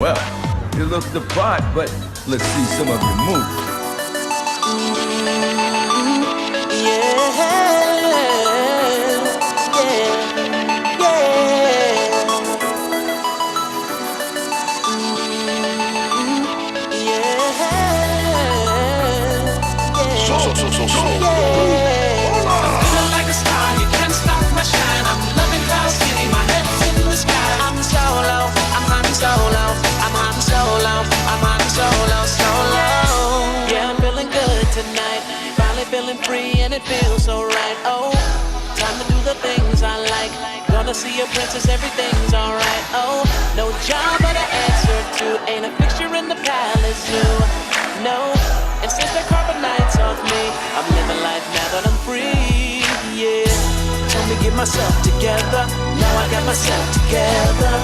Well, you look the part, but let's see some of your moves. Feeling like a star, you can't stop my shine. I'm loving Cloud City, my head's in the sky. I'm solo, I'm hunting solo, I'm hunting solo, I'm hunting solo, solo. Yeah, I'm feeling good tonight, finally feeling free and it feels so right. Oh, time to do the things I like. Gonna see a princess, everything's alright. Oh, no job but an answer to, ain't a fixture in the palace zoo. No, and since the carbon nights off me, I'm living life now that I'm free, yeah. Told me get myself together, now I got myself together.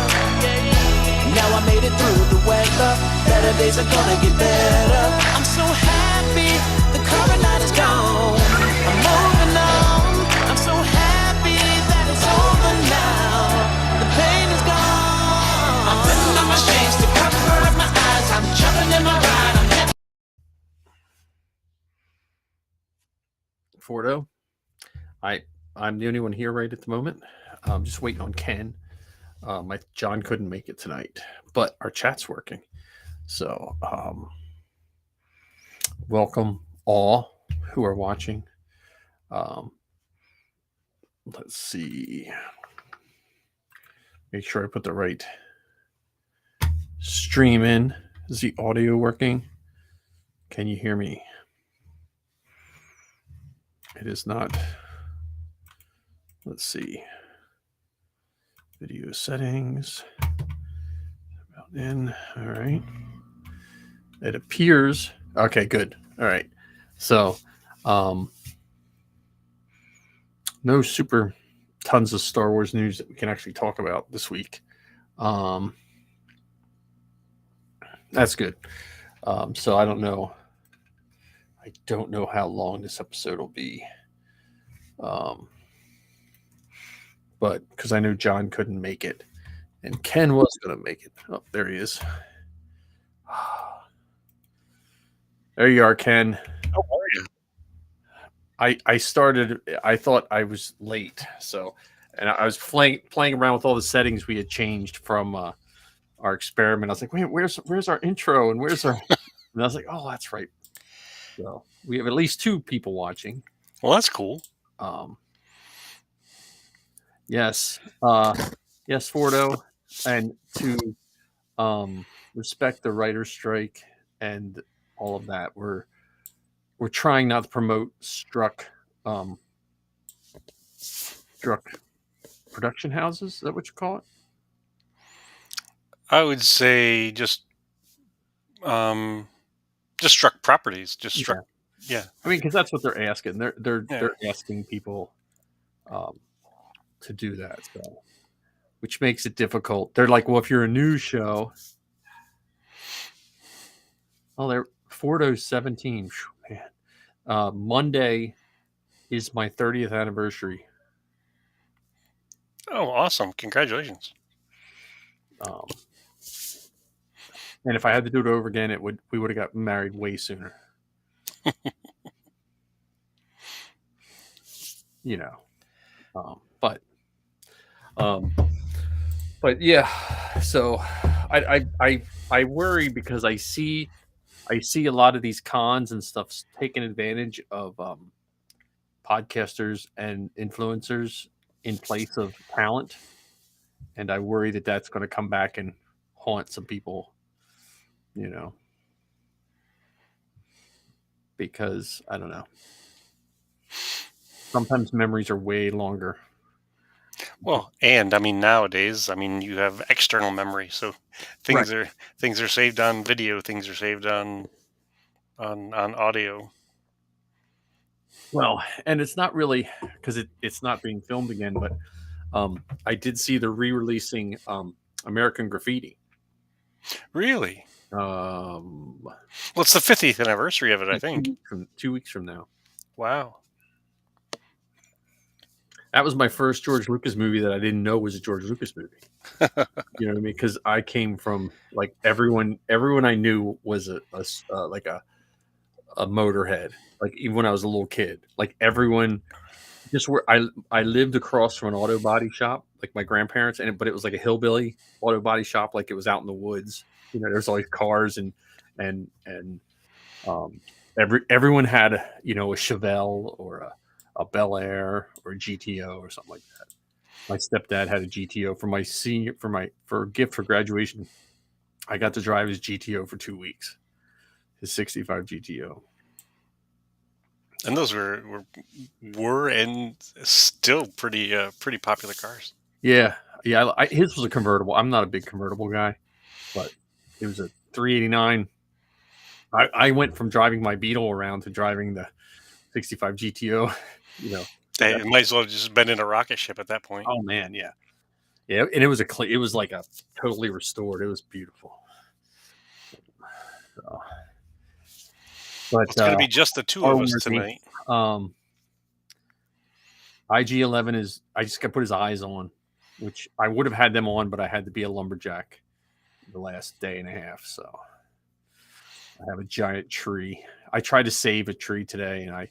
Now I made it through the weather, better days are gonna get better. I'm so happy, the carbon night is gone. I'm moving on, I'm so happy that it's over now. The pain is gone. I'm putting on my shades to cover up my eyes. I'm jumping in my ride, I'm heading. Fordo. I'm the only one here right at the moment. I'm just waiting on Ken. My John couldn't make it tonight, but our chat's working. So welcome all who are watching. Let's see. Make sure I put the right stream in. Is the audio working? Can you hear me? It is not. Let's see. Video settings. About in. All right. It appears. Okay, good. All right. So, no super tons of Star Wars news that we can actually talk about this week. That's good. So I don't know. I don't know how long this episode will be. But because I know John couldn't make it, and Ken was going to make it. Oh, there he is. There you are, Ken. How are you? I started. I thought I was late, so and I was playing around with all the settings we had changed from our experiment. I was like, wait, where's our intro and where's our? And I was like, oh, that's right. So we have at least 2 people watching. Well, that's cool. Yes, yes, Fordo, and to respect the writer's strike and all of that, we're trying not to promote struck production houses. Is that what you call it? I would say just struck properties, just struck. Yeah. I mean, because that's what they're asking. They're asking people to do that, so which makes it difficult. They're like, well, if you're a news show, oh, they're Fordo 17. Whew, man, Monday is my 30th anniversary. Oh, awesome! Congratulations. And if I had to do it over again, we would have got married way sooner. You know, but yeah. So I worry because I see a lot of these cons and stuff taking advantage of podcasters and influencers in place of talent, and I worry that that's going to come back and haunt some people. You know, because I don't know. Sometimes memories are way longer. Well, and I mean nowadays, you have external memory, so things are saved on video, things are saved on audio. Well, and it's not really because it's not being filmed again, but I did see the re-releasing American Graffiti. Really? Well, it's the 50th anniversary of it, I think. 2 weeks from now. Wow. That was my first George Lucas movie that I didn't know was a George Lucas movie. You know what I mean? Because I came from like everyone I knew was like a Motorhead. Like even when I was a little kid, like everyone just where I lived across from an auto body shop, like my grandparents, but it was like a hillbilly auto body shop, like it was out in the woods. You know, there's always cars and um, everyone had a Chevelle or a Bel Air or a GTO or something like that. My stepdad had a GTO for my senior for a gift for graduation. I got to drive his GTO for 2 weeks. His 65 GTO. And those were and still pretty popular cars. Yeah, yeah. His was a convertible. I'm not a big convertible guy, but it was a 389. I went from driving my Beetle around to driving the 65 GTO. You know. They might as well have just been in a rocket ship at that point. Oh man, yeah, yeah. And it was it was like a totally restored. It was beautiful. So, but it's going to be just the two of us tonight. IG-11 is. I just got to put his eyes on, which I would have had them on, but I had to be a lumberjack the last day and a half. So I have a giant tree. I tried to save a tree today, and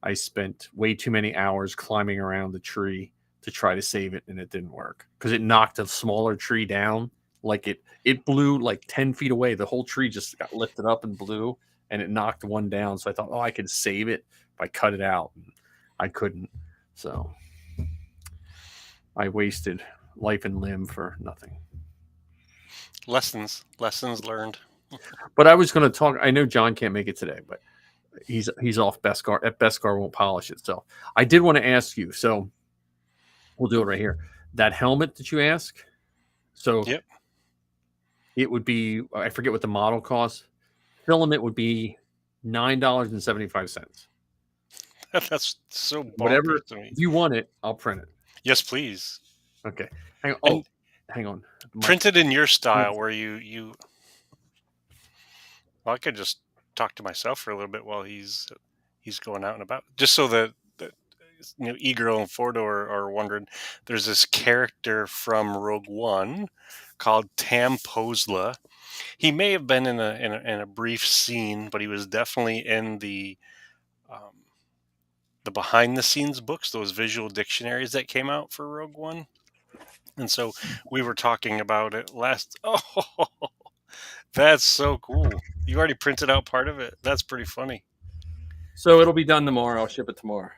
I spent way too many hours climbing around the tree to try to save it, and it didn't work because it knocked a smaller tree down. Like it blew like 10 feet away. The whole tree just got lifted up and blew, and it knocked one down. So I thought, I could save it if I cut it out. And I couldn't. So I wasted life and limb for nothing. Lessons learned. But I was going to talk. I know John can't make it today, but he's off Beskar. At Beskar won't polish it. So I did want to ask you. So we'll do it right here. That helmet that you ask. So yep. It would be, I forget what the model costs. Filament would be $9.75. That's so Whatever. to me. If you want it, I'll print it. Yes, please. Okay. Hang on. Oh, hang on. Print it in your style where you. Well, I could just talk to myself for a little bit while he's going out and about, just so that E-Girl and Fordo are wondering. There's this character from Rogue One called Tam Posla. He may have been in a brief scene, but he was definitely in the behind the scenes books, those visual dictionaries that came out for Rogue One. And so we were talking about it last. Oh, that's so cool. You already printed out part of it. That's pretty funny. So it'll be done tomorrow. I'll ship it tomorrow.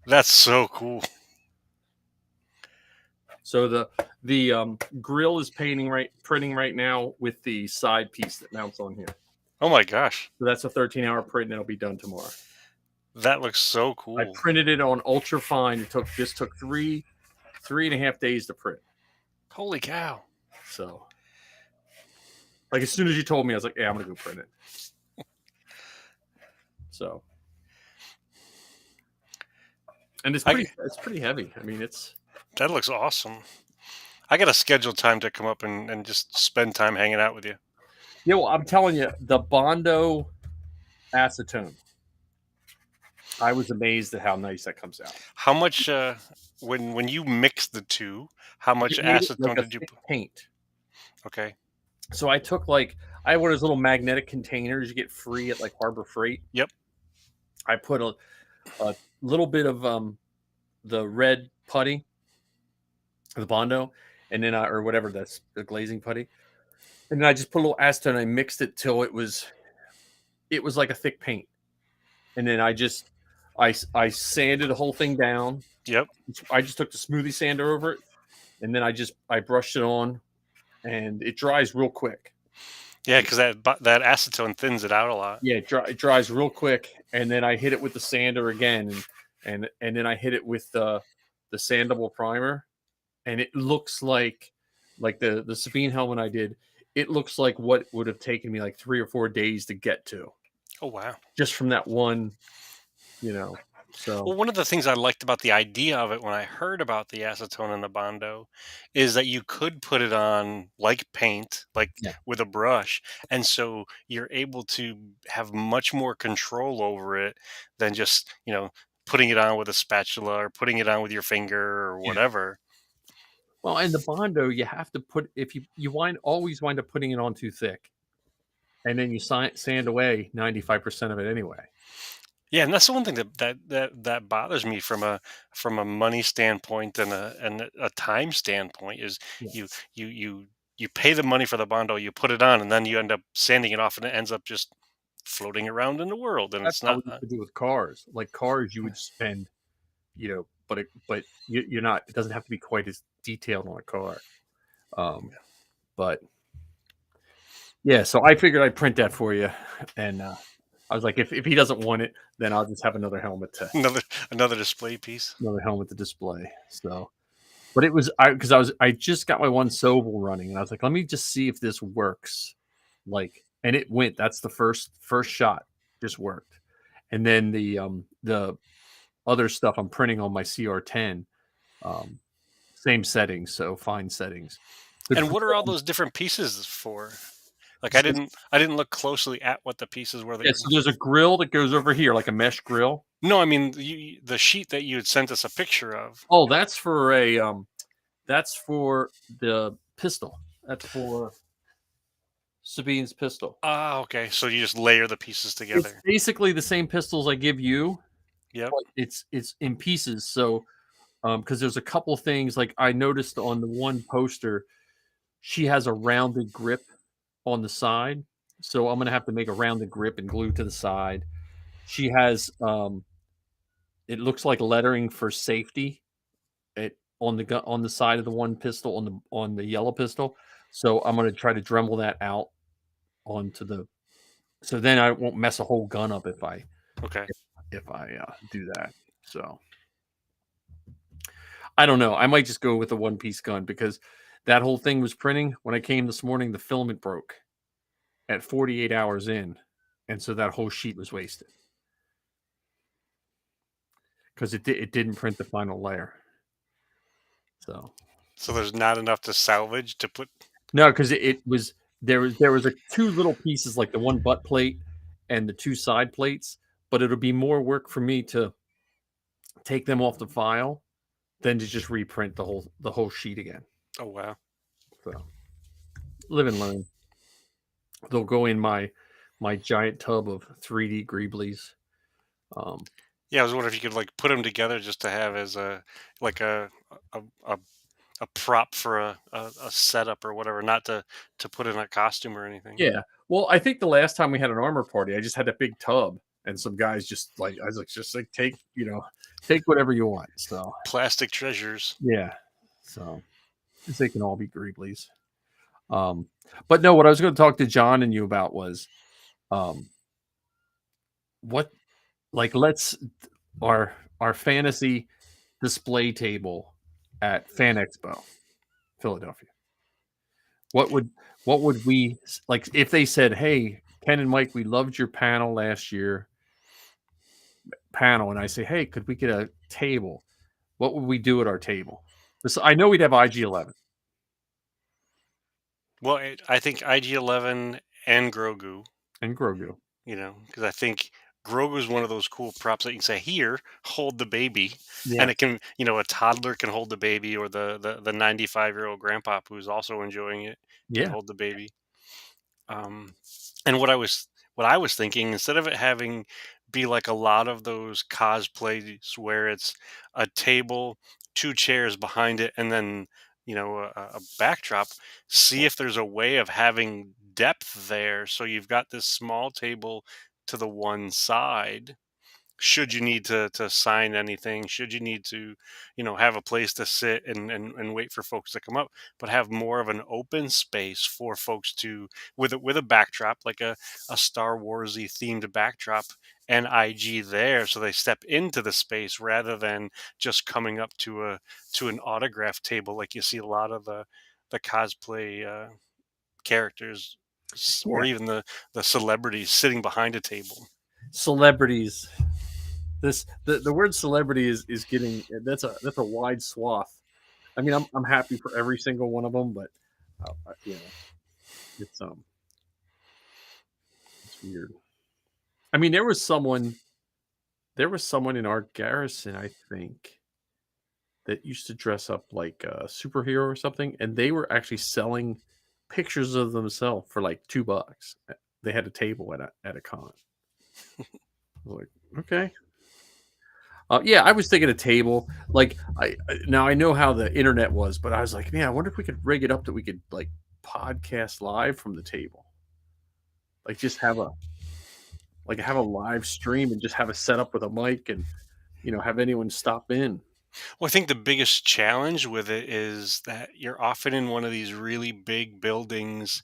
That's so cool. So the grill is printing right now with the side piece that mounts on here. Oh my gosh. So that's a 13-hour print, and it'll be done tomorrow. That looks so cool. I printed it on ultra fine. This took 3.5 days to print. Holy cow. So like as soon as you told me, I was like, yeah, I'm gonna go print it. So and it's pretty heavy. I mean, that looks awesome. I got to schedule time to come up and just spend time hanging out with you. Yeah, well, I'm telling you, the Bondo acetone. I was amazed at how nice that comes out. How much when you mix the two, how much acetone did you put? Paint. Okay. So I took I have one of those little magnetic containers you get free at like Harbor Freight. Yep. I put a little bit of the red putty, the Bondo, and then or whatever that's the glazing putty, and then I just put a little acetone and I mixed it till it was like a thick paint, and then I sanded the whole thing down. Yep. I just took the smoothie sander over it, and then I brushed it on, and it dries real quick. Yeah, because that acetone thins it out a lot. Yeah, it dries real quick, and then I hit it with the sander again, and then I hit it with the sandable primer, and it looks like the Sabine helmet I did. It looks like what would have taken me like 3 or 4 days to get to. Oh wow! Just from that one, So well, one of the things I liked about the idea of it when I heard about the acetone and the Bondo is that you could put it on like paint, with a brush, and so you're able to have much more control over it than just putting it on with a spatula or putting it on with your finger or Yeah. whatever. Well, and the Bondo, you have to put if you always wind up putting it on too thick, and then you sand away 95% of it anyway. Yeah, and that's the one thing that bothers me from a money standpoint and a time standpoint is Yeah. you you you you pay the money for the Bondo, you put it on, and then you end up sanding it off, and it ends up just floating around in the world, and That's it's how not. we used to do with cars. Like cars, you would spend, but you're not. It doesn't have to be quite as detailed on a car. But yeah, so I figured I'd print that for you, and I was like, if he doesn't want it, then I'll just have Another display piece. another helmet to display. So, but it was I just got my one Soval running, and I was like, let me just see if this works. Like, and it went. That's the first shot, just worked, and then the other stuff I'm printing on my CR10, same settings, so fine settings. The And what are all grill, those different pieces for? Like so, I didn't look closely at what the pieces were that yeah, you're. so there's a grill that goes over here, like a mesh grill. No, I mean the sheet that you had sent us a picture of. Oh, that's for the pistol. That's for Sabine's pistol. Ah, okay. So you just layer the pieces It's together. basically the same pistols I give you, Yep. but it's in pieces. So, because there's a couple things like I noticed on the one poster, she has a rounded grip on the side, so I'm gonna have to make a rounded grip and glue to the side. She has it looks like lettering for safety on the gun on the side of the one pistol on the yellow pistol. So I'm gonna try to Dremel that out onto the so then I won't mess a whole gun up Okay. if I do that. So I don't know. I might just go with a one piece gun because that whole thing was printing. When I came this morning, the filament broke at 48 hours in, and so that whole sheet was wasted because it didn't print the final layer. So So there's not enough to salvage to put. no, because it was there was a two little pieces like the one butt plate and the two side plates, but it'll be more work for me to take them off the file than to just reprint the whole sheet again. Oh wow. So live and learn. They'll go in my giant tub of 3D Greeblies. Um, Yeah, I was wondering if you could like put them together just to have as like a a, a prop for a setup or whatever, not to put in a costume or anything. yeah. Well, I think the last time we had an armor party, I just had a big tub, and some guys just like I was like, just like take whatever you want. So Plastic treasures. yeah, so they can all be Greeblies. Um, but no, what I was going to talk to John and you about was um, what like let's our fantasy display table at Fan Expo, Philadelphia. What would what would we like if they said, "Hey, Ken and Mike, we loved your panel last year." Panel, and I say, "Hey, could we get a table?" What would we do at our table? This, I know we'd have IG-11 Well, I think IG-11 and Grogu. and Grogu. Because I think Grogu is one of those cool props that you can say, "Here, hold the baby," Yeah, and it can, a toddler can hold the baby, or the 95-year-old grandpa who's also enjoying it can yeah, hold the baby. Um, and what I was thinking, instead of it having be like a lot of those cosplays where it's a table, two chairs behind it, and then a backdrop. See if there's a way of having depth there, so you've got this small table to the one side should you need to sign anything, should you need to have a place to sit and wait for folks to come up, but have more of an open space for folks to with a backdrop like a Star Warsy themed backdrop and IG there, so they step into the space rather than just coming up to an autograph table like you see a lot of the cosplay characters, or yeah. even the celebrities sitting behind a table. Celebrities. The word celebrity is getting that's a wide swath. I mean, I'm happy for every single one of them, but it's it's weird. I mean, there was someone There was someone in our garrison, I think, that used to dress up like a superhero or something, and they were actually selling pictures of themselves for like $2. They had a table at a con. I was like, okay. Yeah, I was thinking a table. Like now I know how the internet was, but I was like, man, I wonder if we could rig it up that we could like podcast live from the table. Like just have a live stream and just have a setup with a mic and have anyone stop in. Well, I think the biggest challenge with it is that you're often in one of these really big buildings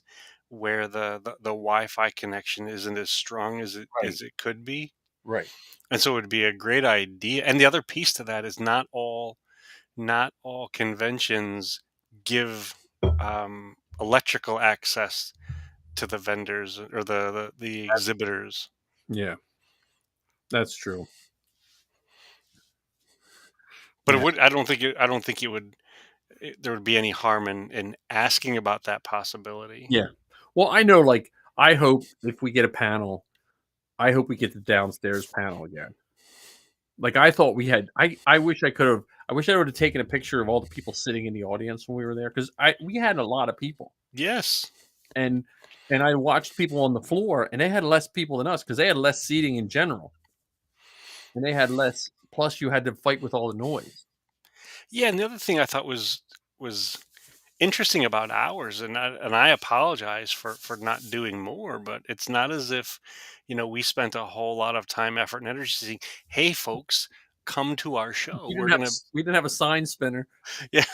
where the Wi-Fi connection isn't as strong as it Right. as it could be. Right. And so it would be a great idea. And the other piece to that is not all conventions give electrical access to the vendors or the exhibitors. Yeah, that's true. But Yeah. I don't think there would be any harm in asking about that possibility. Yeah. Well, I know, like, I hope if we get a panel, I hope we get the downstairs panel again. Like, I thought we had I wish I would have taken a picture of all the people sitting in the audience when we were there because we had a lot of people. Yes. And I watched people on the floor and they had less people than us because they had less seating in general. And they had less plus you had to fight with all the noise. Yeah, and the other thing I thought was interesting about ours, and I apologize for not doing more, but it's not as if, we spent a whole lot of time, effort, and energy saying, "Hey, folks, come to our show. We're gonna." We didn't have a sign spinner. Yeah,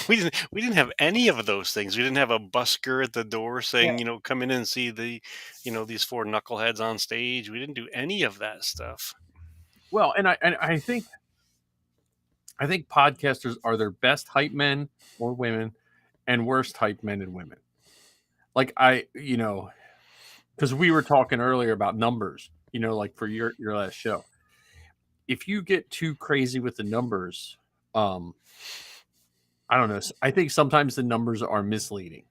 we didn't have any of those things. We didn't have a busker at the door Yeah. saying, come in and see these four knuckleheads on stage. We didn't do any of that stuff. Well, and I think podcasters are their best hype men or women and worst hype men and women. Like because we were talking earlier about numbers, like for your last show. If you get too crazy with the numbers, um, I don't know. I think sometimes the numbers are misleading.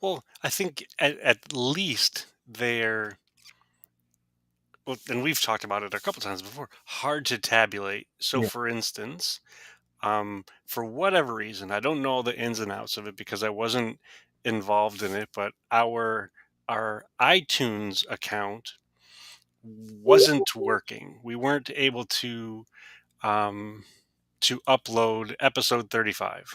Well, I think at least they're, well, and we've talked about it a couple times before, hard to tabulate. So, Yeah. for instance, for whatever reason, I don't know the ins and outs of it because I wasn't involved in it, but our iTunes account wasn't working. We weren't able um, to upload episode 35.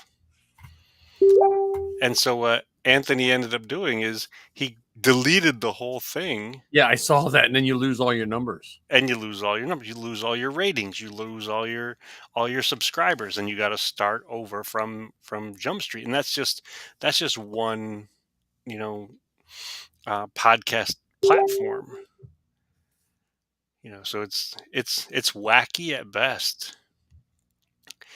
And so what Anthony ended up doing is he deleted the whole thing, Yeah, I saw that, and then you lose all your numbers. and you lose all your numbers, you lose all your ratings, you lose all your subscribers, and you got to start over from Jump Street. And that's just one, you know podcast platform. So it's wacky at best.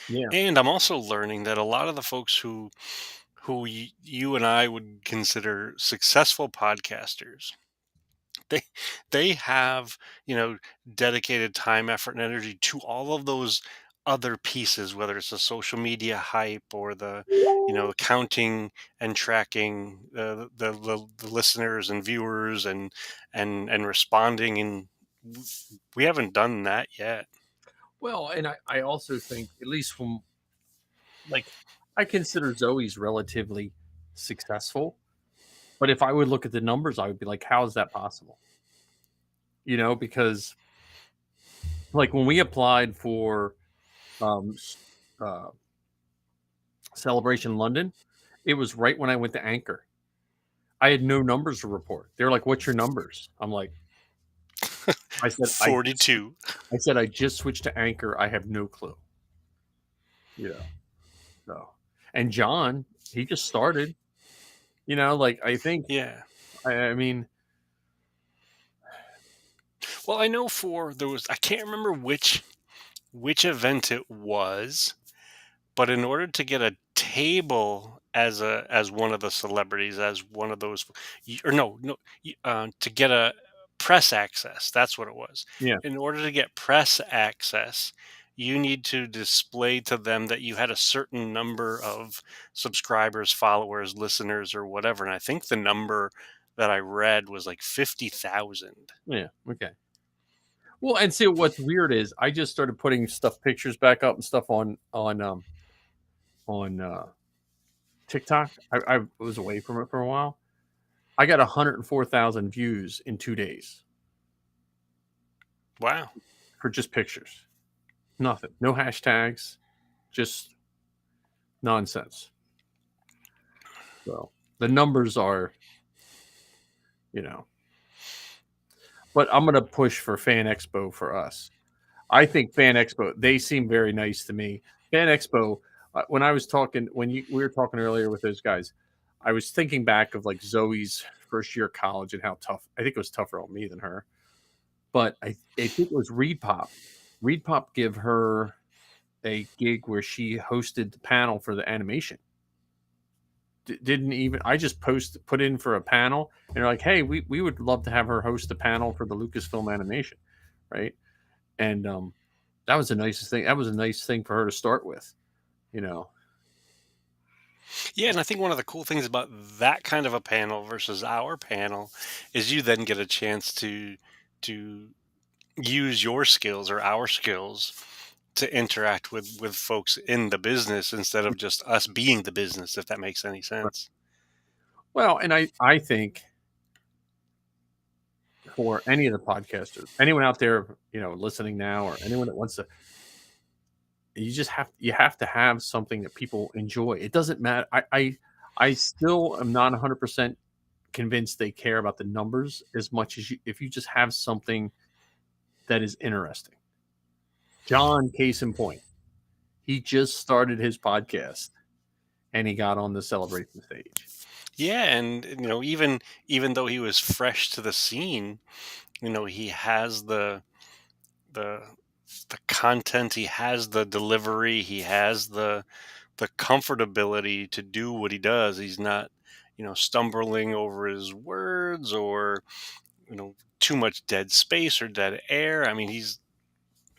Yeah. And I'm also learning that a lot of the folks you and I would consider successful podcasters, they they have, dedicated time, effort, and energy to all of those other pieces, whether it's the social media hype or the, counting and tracking the listeners and viewers and responding, and we haven't done that yet. Well, and I also think, at least from like, I consider Zoe's relatively successful. But if I would look at the numbers, I would be like, how is that possible? Because like when we applied for um, uh, Celebration London, it was right when I went to Anchor. I had no numbers to report. They were like, "What's your numbers?" I'm like, I said, 42. I just switched to Anchor. I have no clue. So, and John, he just started. Like I think, Yeah. I mean, Well, I know I can't remember which event it was, but in order to get a table as one of the celebrities, as one of those, or no, to get a press access, that's what it was. yeah, In order to get press access, you need to display to them that you had a certain number of subscribers, followers, listeners, or whatever. And I think the number that I read was like 50,000. yeah, okay. Well, and see what's weird is I just started putting pictures back up and stuff on TikTok. I was away from it for a while. I got 104,000 views in 2 days Wow. for just pictures. Nothing, no hashtags, just nonsense. So the numbers are, you know, but I'm gonna push for Fan Expo for us. I think Fan Expo, they seem very nice to me. Fan Expo, when I was talking, we were talking earlier with those guys, I was thinking back of like Zoe's first year of college and how tough. I think it was tougher on me than her, but I think it was Reed Pop. Reed Pop give her a gig where she hosted the panel for the animation. Didn't even I just put in for a panel and they're like, hey, we would love to have her host a panel for the Lucasfilm animation, right? And that was the nicest thing. That was a nice thing for her to start with, you know. Yeah, and I think one of the cool things about that kind of a panel versus our panel is you then get a chance to use your skills or our skills to interact with folks in the business instead of just us being the business, if that makes any sense. Well, and I think for any of the podcasters, anyone out there, listening now, or anyone that wants to, you have to have something that people enjoy. It doesn't matter. I still am not 100% convinced they care about the numbers as much as if you just have something that is interesting. John, case in point, he just started his podcast and he got on the celebration stage. Yeah, and even though he was fresh to the scene, he has the the content, he has the delivery, he has the comfortability to do what he does. He's not, stumbling over his words or, too much dead space or dead air. I mean,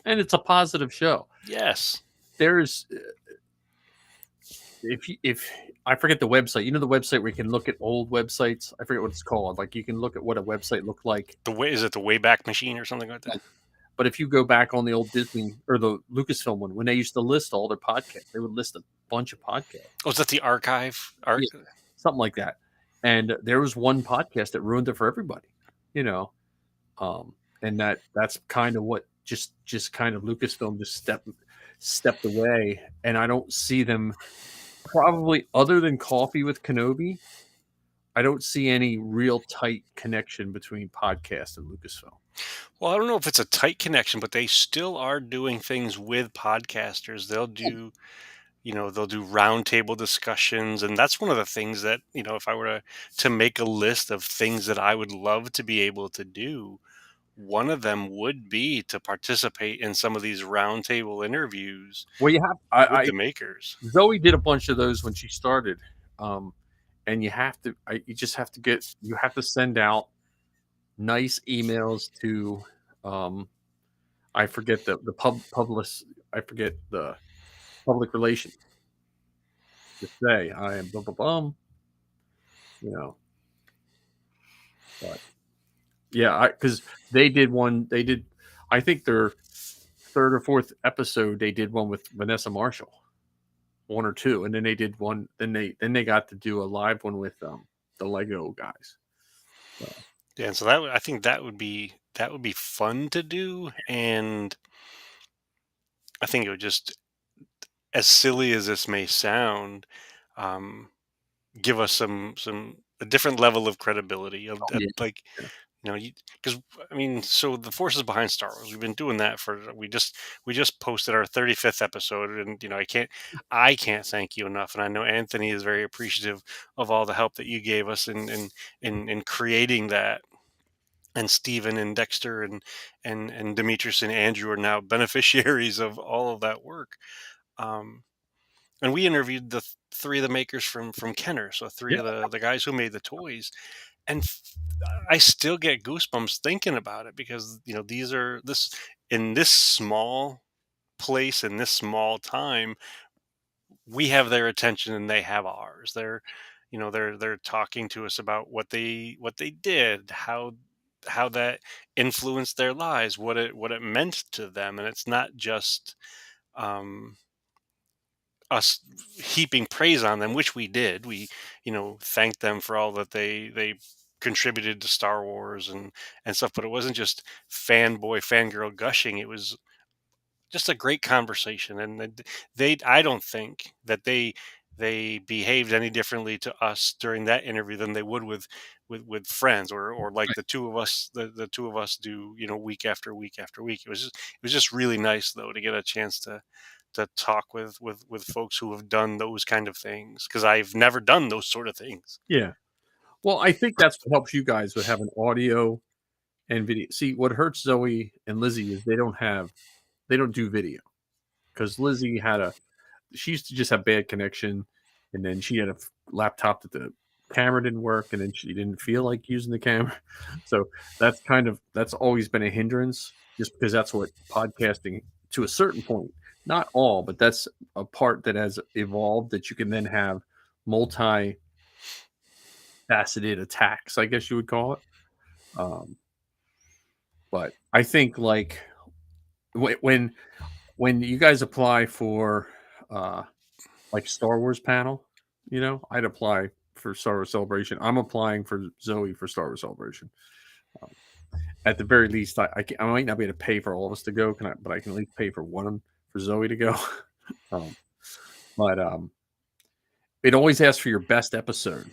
And it's a positive show. yes. There's if I forget the website, the website where you can look at old websites. I forget what it's called. Like you can look at what a website looked like. Is it the Wayback Machine or something like that? But if you go back on the old Disney or the Lucasfilm one, when they used to list all their podcasts, they would list a bunch of podcasts. Oh, is that the archive? Yeah, something like that. And there was one podcast that ruined it for everybody, you know. And that's kind of what just kind of Lucasfilm just stepped away. And I don't see them, probably other than Coffee with Kenobi, I don't see any real tight connection between podcast and Lucasfilm. Well, I don't know if it's a tight connection, but they still are doing things with podcasters. They'll do roundtable discussions, and that's one of the things that, if I were to make a list of things that I would love to be able to do, one of them would be to participate in some of these roundtable interviews Well, you have with the makers. Zoe did a bunch of those when she started, and you just have to send out nice emails to, I forget I forget the public relations, to say I am blah blah blah, but yeah, because they did I think their third or fourth episode, they did one with Vanessa Marshall, one or two, and then they did one. Then they got to do a live one with the Lego guys. So. Yeah, and so I think that would be fun to do, and I think it would just, as silly as this may sound, um, give us a different level of credibility of Yeah. like, because I mean, so the forces behind Star Wars, we've been doing that we just posted our 35th episode, and I can't thank you enough, and I know Anthony is very appreciative of all the help that you gave us in creating that. And Steven and Dexter and Demetrius and Andrew are now beneficiaries of all of that work. Um, and we interviewed the three of the makers from Kenner, so three Yeah. of the guys who made the toys, and I still get goosebumps thinking about it because these are this in this small place in this small time, we have their attention and they have ours. They're talking to us about what they did, how how that influenced their lives, what it meant to them, and it's not just um, us heaping praise on them, which we did. We, thanked them for all that they contributed to Star Wars and stuff. But it wasn't just fanboy fangirl gushing. It was just a great conversation, and I don't think that they behaved any differently to us during that interview than they would with friends, or like the two of us do, week after week after week. It was just really nice though to get a chance to talk with folks who have done those kind of things, because I've never done those sort of things. Yeah. Well, I think that's what helps you guys with having audio and video. See, what hurts Zoe and Lizzie is they don't do video because Lizzie she used to just have bad connection, and then she had a laptop that the camera didn't work, and then she didn't feel like using the camera. So that's always been a hindrance, just because that's what podcasting to a certain point, not all, but that's a part that has evolved that you can then have multi faceted attacks, I guess you would call it. Um, but I think like when you guys apply for uh like Star Wars panel, I'd apply for Star Wars Celebration. I'm applying for Zoe for Star Wars Celebration. Um, at the very least, I might not be able to pay for all of us to go, but I can at least pay for one for Zoe to go. um, but it always asks for your best episode,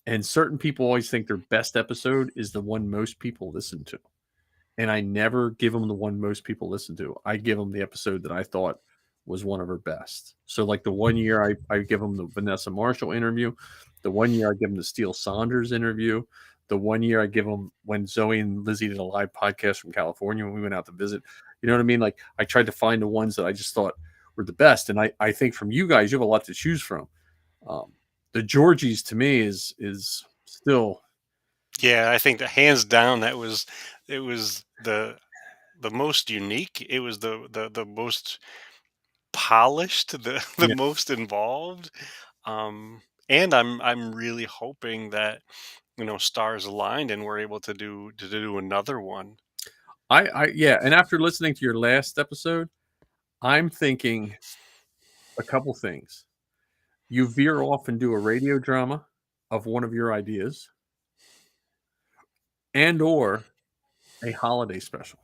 and certain people always think their best episode is the one most people listen to. And I never give them the one most people listen to. I give them the episode that I thought was one of her best. So, like the one year I give them the Vanessa Marshall interview, the one year I give them the Steele Saunders interview, the one year I give them when Zoe and Lizzie did a live podcast from California when we went out to visit. You know what I mean? Like I tried to find the ones that I just thought were the best. And I think from you guys, you have a lot to choose from. The Georgies to me is still Yeah, I think that hands down it was the most unique. It was the most polished, the yeah. most involved. And I'm really hoping that stars aligned and we're able to do another one. Yeah, and after listening to your last episode, I'm thinking a couple things. You veer off and do a radio drama of one of your ideas and or a holiday special.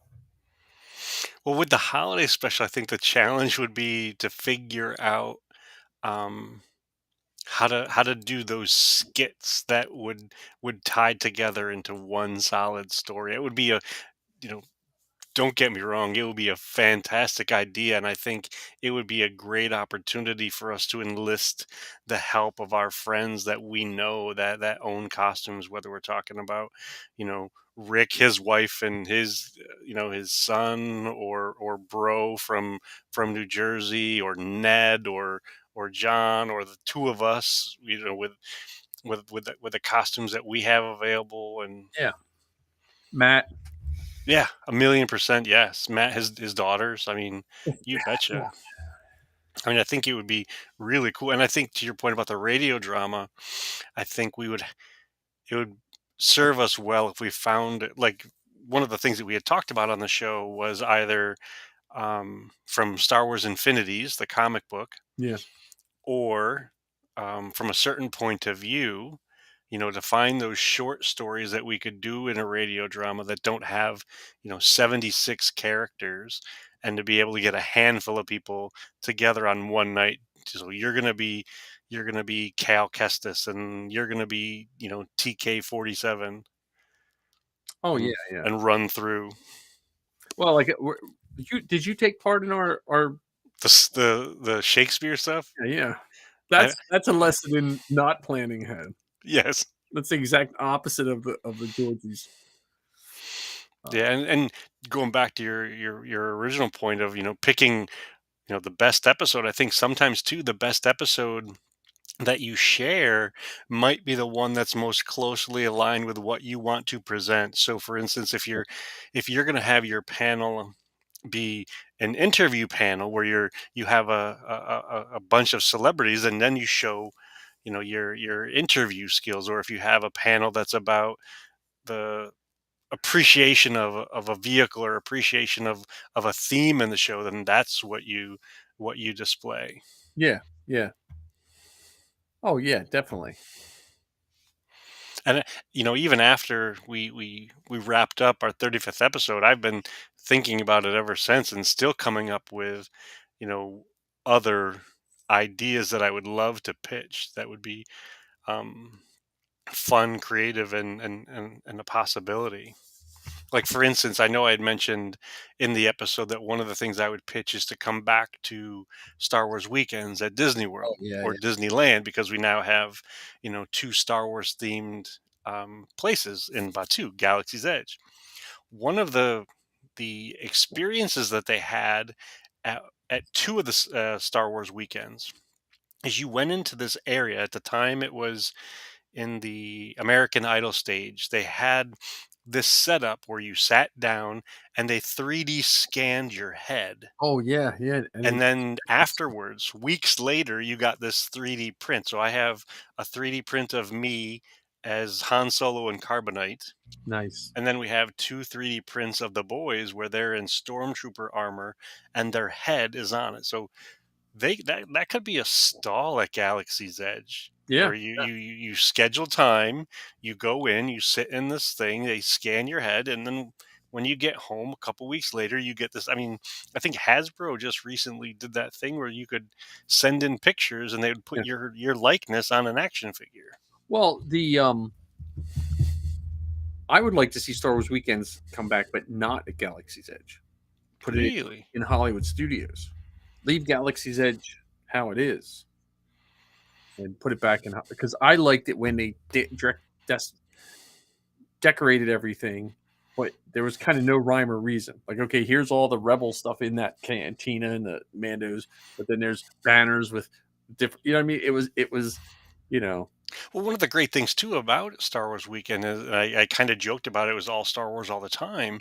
Well, with the holiday special, I think the challenge would be to figure out um, how to do those skits that would tie together into one solid story. It would be a you know don't get me wrong, it would be a fantastic idea. And I think it would be a great opportunity for us to enlist the help of our friends that we know that own costumes, whether we're talking about, Rick, his wife, and his son, or Bro from New Jersey, or Ned, or John, or the two of us, with the costumes that we have available. And Yeah. Matt. yeah, 1,000,000% yes. Matt has his daughters. I mean, you Yeah. betcha. I mean, I think it would be really cool. And I think, to your point about the radio drama, I think it would serve us well if we found, like, one of the things that we had talked about on the show was either from Star Wars Infinities, the comic book, Yeah. or from a certain point of view, to find those short stories that we could do in a radio drama that don't have, 76 characters, and to be able to get a handful of people together on one night. So you're gonna be Cal Kestis, and you're gonna be, TK-47, Oh yeah, and yeah. and run through Well, like did you take part in our the Shakespeare stuff. yeah. I That's a lesson in not planning ahead. Yes. That's the exact opposite of the Georgies. Yeah, and going back to your original point of, picking, the best episode, I think sometimes too the best episode that you share might be the one that's most closely aligned with what you want to present. So for instance, if you're going to have your panel be an interview panel where you have a bunch of celebrities, and then you show, your interview skills, or if you have a panel that's about the appreciation of a vehicle or appreciation of a theme in the show, then that's what you display. Yeah, yeah. Oh yeah, definitely. And even after we wrapped up our 35th episode, I've been thinking about it ever since, and still coming up with you know other ideas that I would love to pitch that would be um, fun, creative, and a possibility. Like, for instance, I know I had mentioned in the episode that one of the things I would pitch is to come back to Star Wars weekends at Disney Oh World yeah, or yeah. Disneyland, because we now have, two Star Wars themed places in Batu, Galaxy's Edge. One of the experiences that they had at, at two of the Star Wars weekends is you went into this area. At the time, it was in the American Idol stage. They had this setup where you sat down and they 3D scanned your head. Oh yeah, yeah. And And it, then afterwards, weeks later, you got this 3D print. So I have a 3D print of me as Han Solo and Carbonite. nice. And then we have two 3D prints of the boys where they're in stormtrooper armor and their head is on it. So that could be a stall at Galaxy's Edge, Yeah, where you schedule time, you go in, you sit in this thing, they scan your head, and then when you get home a couple weeks later, you get this. I mean, I think Hasbro just recently did that thing where you could send in pictures and they would put yeah. your likeness on an action figure. Well, the I would like to see Star Wars Weekends come back, but not at Galaxy's Edge. Put it Really? in Hollywood Studios. Leave Galaxy's Edge how it is, and put it back in because I liked it when they decorated everything, but there was kind of no rhyme or reason. Like, okay, here's all the rebel stuff in that cantina and the Mandos, but then there's banners with different. You know what I mean? It was, you know, Well, one of the great things too about Star Wars Weekend is, and I kind of joked about it was all Star Wars all the time,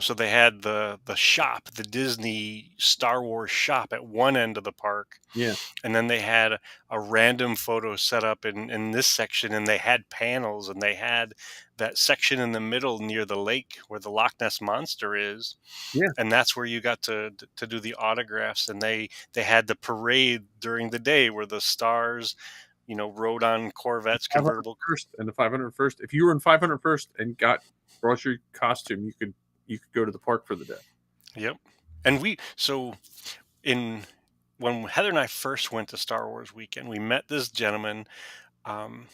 So they had the shop, the Disney Star Wars shop at one end of the park, yeah, and then they had a random photo set up in this section, and they had panels, and they had that section in the middle near the lake where the Loch Ness monster is, yeah. and that's where you got to do the autographs, and they had the parade during the day where the stars rode on Corvettes, convertible. 501st and the 501st. If you were in 501st and brought your costume, you could go to the park for the day. Yep. And in when Heather and I first went to Star Wars Weekend, we met this gentleman.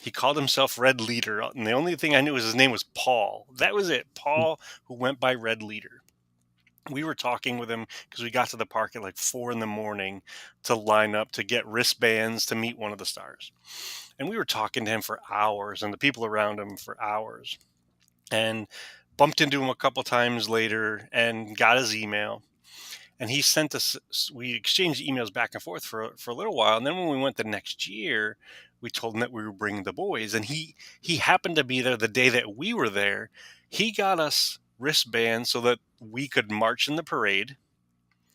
He called himself Red Leader, and the only thing I knew was his name was Paul. That was it, Paul, who went by Red Leader. We were talking with him because we got to the park at like 4 a.m. to line up to get wristbands to meet one of the stars. And we were talking to him for hours and the people around him for hours, and bumped into him a couple times later and got his email. And he sent us, we exchanged emails back and forth for a little while. And then when we went the next year, we told him that we were bringing the boys. And he happened to be there the day that we were there. He got us wristbands so that we could march in the parade.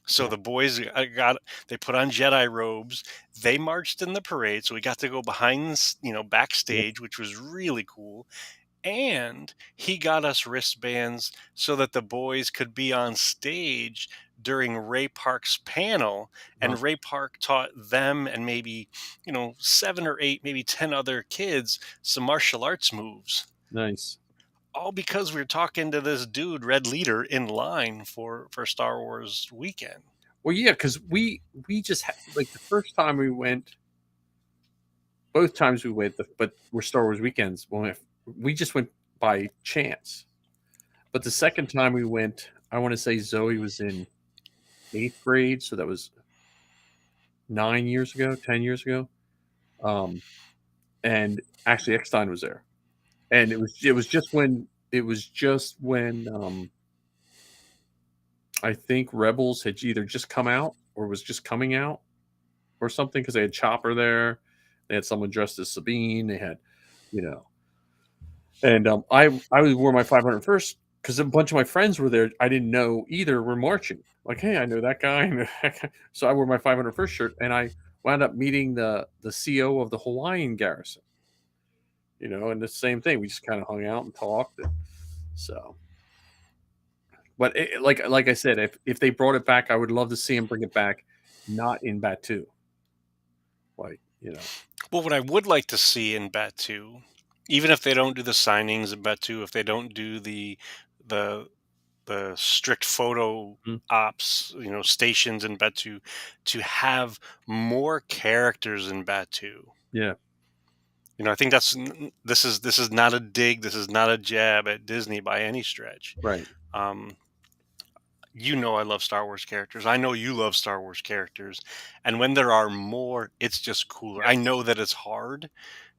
So the boys they put on Jedi robes. They marched in the parade. So we got to go behind, Yeah. backstage, which was really cool. And he got us wristbands so that the boys could be on stage during Ray Park's panel. Uh, And Ray Park taught them and maybe, 7 or 8, maybe 10 other kids some martial arts moves. nice. All because we were talking to this dude, Red Leader, in line for Star Wars Weekend. Well, yeah, because we just like the first time we went, both times we went, but we're Star Wars Weekends. When we just went by chance. But the second time we went, I want to say Zoe was in 8th grade, so that was 9 years ago, 10 years ago. And actually Eckstein was there, and it was just when I think Rebels had either just come out or was just coming out or something, because they had Chopper there, they had someone dressed as Sabine, they had, you know, and I wore my 501st because a bunch of my friends were there. I didn't know either were marching. Like, hey, I know that guy. I know that guy. So I wore my 501st shirt, and I wound up meeting the CO of the Hawaiian garrison. And the same thing. We just kind of hung out and talked. So But like I said, if they brought it back, I would love to see them bring it back, not in Batu. Like, Well, what I would like to see in Batu, even if they don't do the signings in Batu, if they don't do the the strict photo mm, ops, stations in Batu, to have more characters in Batu. yeah, I think this is not a dig, this is not a jab at Disney by any stretch. right. Um, I love Star Wars characters. I know you love Star Wars characters. And when there are more, it's just cooler. I know that it's hard.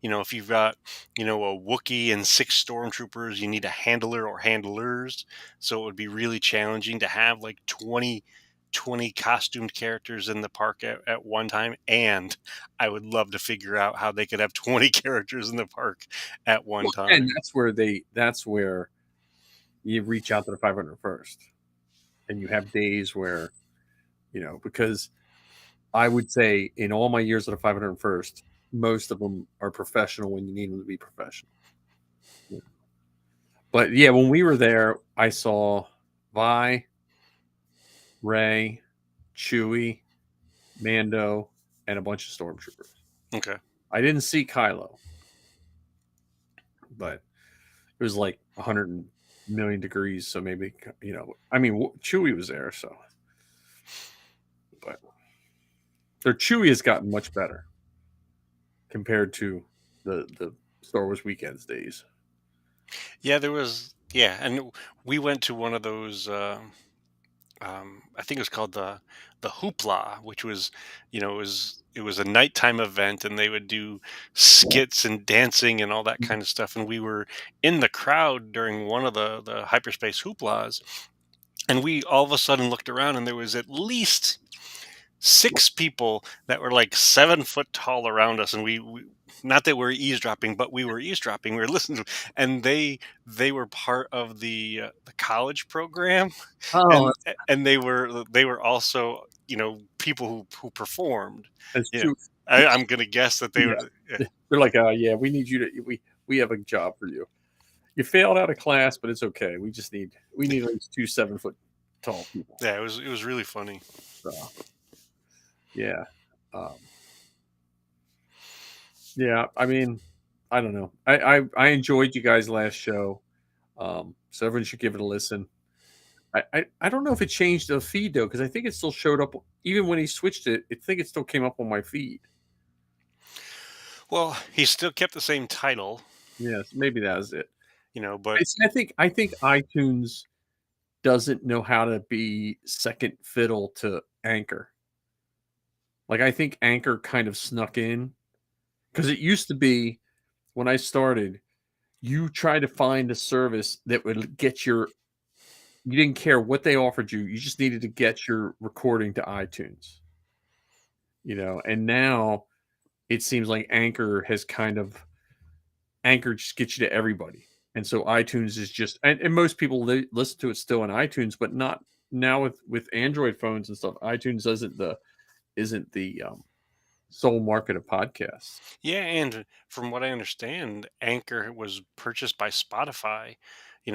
If you've got, a Wookiee and 6 stormtroopers, you need a handler or handlers. So it would be really challenging to have like 20 costumed characters in the park at one time. And I would love to figure out how they could have 20 characters in the park at one Well, and time. that's where you reach out to the 501st, and you have days where because I would say in all my years at the 501st, most of them are professional when you need them to be professional. Yeah. But yeah, when we were there, I saw Vi, Ray, Chewie, Mando, and a bunch of stormtroopers. Okay. I didn't see Kylo, but it was like 100 million degrees, so maybe I mean, Chewie was there, so. But their Chewie has gotten much better compared to the Star Wars weekends days. Yeah, and we went to one of those. I think it was called the Hoopla, which was, it was a nighttime event, and they would do skits and dancing and all that kind of stuff. And we were in the crowd during one of the hyperspace Hooplas, and we all of a sudden looked around, and there was at least 6 people that were like 7 foot tall around us, and we not that we're eavesdropping, but we were eavesdropping. We were listening to, and they were part of the college program, Oh, and they were also people who performed. that's Yeah, true. I'm gonna guess that they Yeah, were. Yeah, they're like, yeah, we need you to we have a job for you. You failed out of class, but it's okay. We need at least 2 7 foot tall people. yeah, it was really funny. So, yeah, um, yeah. I mean, I don't know. I enjoyed you guys' last show, so everyone should give it a listen. I don't know if it changed the feed though, because I think it still showed up even when he switched it. I think it still came up on my feed. Well, he still kept the same title, Yes, maybe that was it. but I think iTunes doesn't know how to be second fiddle to Anchor. Like I think Anchor kind of snuck in because it used to be when I started, you try to find a service that would get you didn't care what they offered you, you just needed to get your recording to iTunes. And now it seems like Anchor just gets you to everybody. And so iTunes is just and most people listen to it still in iTunes, but not now with Android phones and stuff. iTunes isn't the sole market of podcasts. yeah, and from what I understand, Anchor was purchased by Spotify.